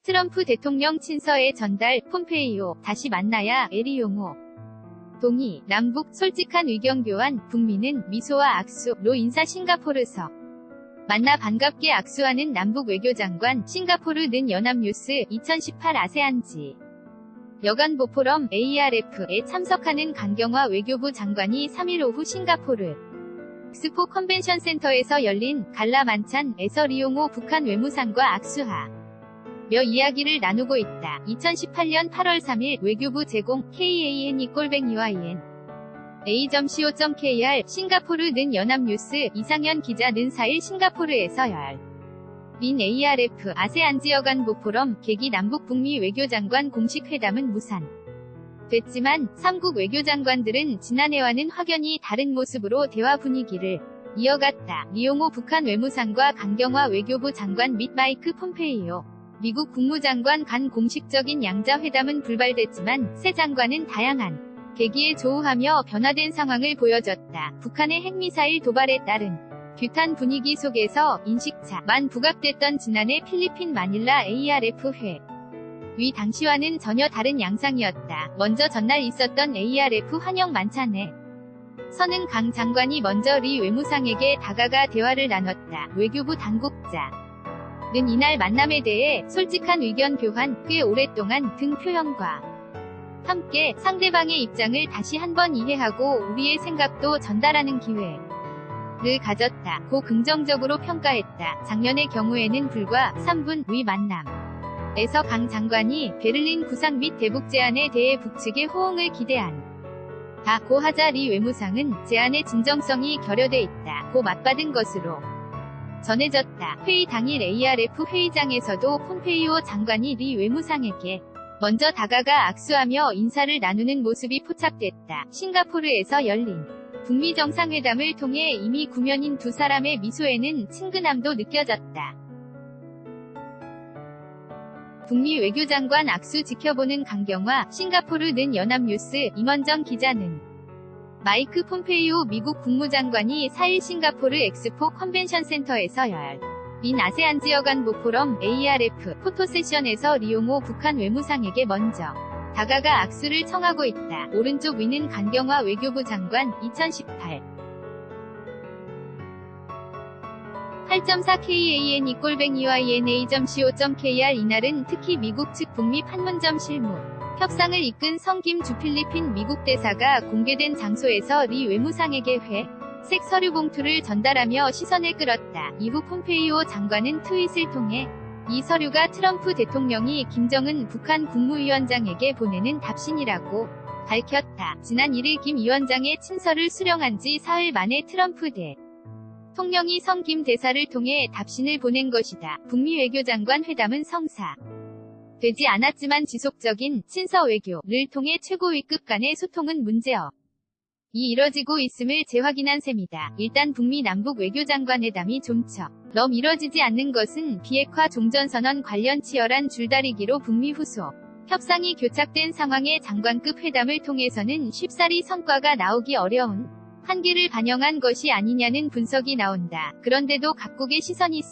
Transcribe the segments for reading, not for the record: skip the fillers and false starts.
트럼프 대통령 친서의 전달, 폼페이오, 다시 만나야 에리용호. 동의, 남북, 솔직한 의견 교환, 북미는 미소와 악수로 인사 싱가포르서. 만나 반갑게 악수하는 남북 외교장관, 싱가포르 는 연합뉴스, 2018 아세안지. 여간보 포럼 ARF에 참석하는 강경화 외교부 장관이 3일 오후 싱가포르 엑스포 컨벤션 센터에서 열린 갈라 만찬에서 리용호 북한 외무상과 악수하. 며 이야기를 나누고 있다. 2018년 8월 3일 외교부 제공 KANE-EYN A.co.kr 싱가포르 는 연합뉴스 이상현 기자 는 4일 싱가포르에서 린 ARF 아세안지 여간보 포럼 계기 남북 북미 외교장관 공식 회담은 무산 됐지만 3국 외교장관들은 지난해와는 확연히 다른 모습으로 대화 분위기를 이어갔다. 리용호 북한 외무상과 강경화 외교부 장관 및 마이크 폼페이오 미국 국무장관 간 공식적인 양자 회담은 불발됐지만 새 장관은 다양한 계기에 조우하며 변화된 상황을 보여줬다. 북한의 핵미사일 도발에 따른 규탄 분위기 속에서 인식차만 부각됐던 지난해 필리핀 마닐라 ARF 위 당시와는 전혀 다른 양상이었다. 먼저 전날 있었던 ARF 환영 만찬에 서는 강 장관이 먼저 리 외무상에게 다가가 대화를 나눴다. 외교부 당국자 는 이날 만남에 대해 솔직한 의견 교환, 꽤 오랫동안 등 표현과 함께 상대방의 입장을 다시 한번 이해하고 우리의 생각도 전달하는 기회를 가졌다. 고 긍정적으로 평가했다. 작년의 경우에는 불과 3분 위 만남에서 강 장관이 베를린 구상 및 대북 제안에 대해 북측의 호응을 기대한 고 하자 리 외무상은 제안의 진정성이 결여돼 있다. 고 맞받은 것으로 전해졌다. 회의 당일 ARF 회의장에서도 폼페이오 장관이 리 외무상에게 먼저 다가가 악수하며 인사를 나누는 모습이 포착됐다. 싱가포르에서 열린 북미 정상회담을 통해 이미 구면인 두 사람의 미소에는 친근함도 느껴졌다. 북미 외교장관 악수 지켜보는 강경화, 싱가포르 는 연합뉴스, 임원정 기자는 마이크 폼페이오 미국 국무장관이 4일 싱가포르 엑스포 컨벤션 센터에서 린 아세안지 여간보 포럼 ARF 포토세션에서 리용호 북한 외무상에게 먼저 다가가 악수를 청하고 있다. 오른쪽 위는 강경화 외교부 장관 2018 8.4 KANE-EYN-A.co.kr 이날은 특히 미국 측 북미 판문점 실무 협상을 이끈 성김 주 필리핀 미국 대사가 공개된 장소에서 리 외무상에게 회색 서류 봉투를 전달하며 시선을 끌었다. 이후 폼페이오 장관은 트윗을 통해 이 서류가 트럼프 대통령이 김정은 북한 국무위원장에게 보내는 답신이라고 밝혔다. 지난 1일 김 위원장의 친서를 수령한 지 사흘 만에 트럼프 대통령이 성김 대사를 통해 답신을 보낸 것이다. 북미 외교장관 회담은 성사 되지 않았지만 지속적인 친서 외교를 통해 최고위급 간의 소통은 문제없이 이뤄지고 있음을 재확인한 셈이다. 일단 북미 남북 외교장관 회담이 좀처럼 이뤄지지 않는 것은 비핵화 종전선언 관련 치열한 줄다리기로 북미 후속 협상이 교착된 상황에 장관급 회담을 통해서는 쉽사리 성과가 나오기 어려운 한계를 반영한 것이 아니냐는 분석이 나온다. 그런데도 각국의 시선이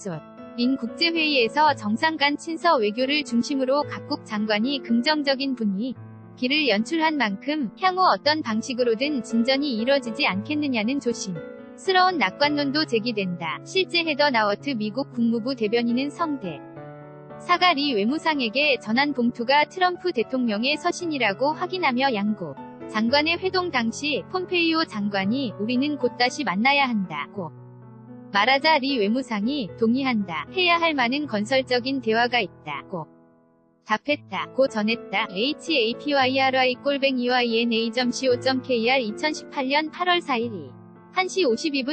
린 국제회의에서 정상 간 친서 외교를 중심으로 각국 장관이 긍정적인 분위기를 연출한 만큼 향후 어떤 방식으로든 진전이 이뤄지지 않겠느냐는 조심스러운 낙관론도 제기된다. 실제 헤더 나워트 미국 국무부 대변인은 성대 사가 리 외무상에게 전한 봉투가 트럼프 대통령의 서신이라고 확인하며 양국 장관의 회동 당시 폼페이오 장관이 우리는 곧 다시 만나야 한다고 말하자 리 외무상이 동의한다. 해야 할 많은 건설적인 대화가 있다고 답했다. 고 전했다. HAPYRI-EYN-A.co.kr 2018년 8월 4일 1시 52분